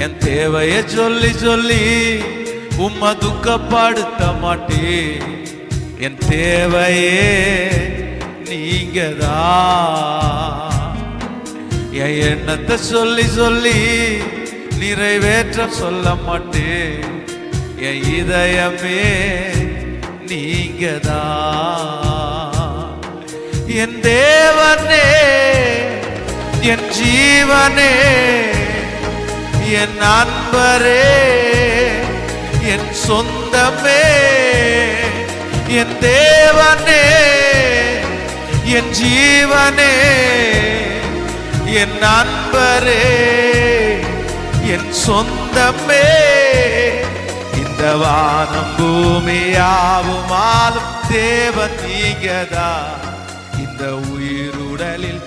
என் தேவைய சொல்லி சொல்லி உம்மை துக்கப்படுத்த மாட்டேன். என் தேவையே நீங்கதான். என் எண்ணத்தை சொல்லி சொல்லி நிறைவேற்ற சொல்ல மாட்டேன். என் இதயமே நீங்கதான். என் தேவனே, என் ஜீவனே, என் நண்பரே, என் சொந்தமே, என் தேவனே, என் ஜீவனே, என் நண்பரே, என் சொந்தமே. இந்த வானம் பூமியாவும் ஆளும் தேவன் நீங்கதான். இந்த உயிருடலில்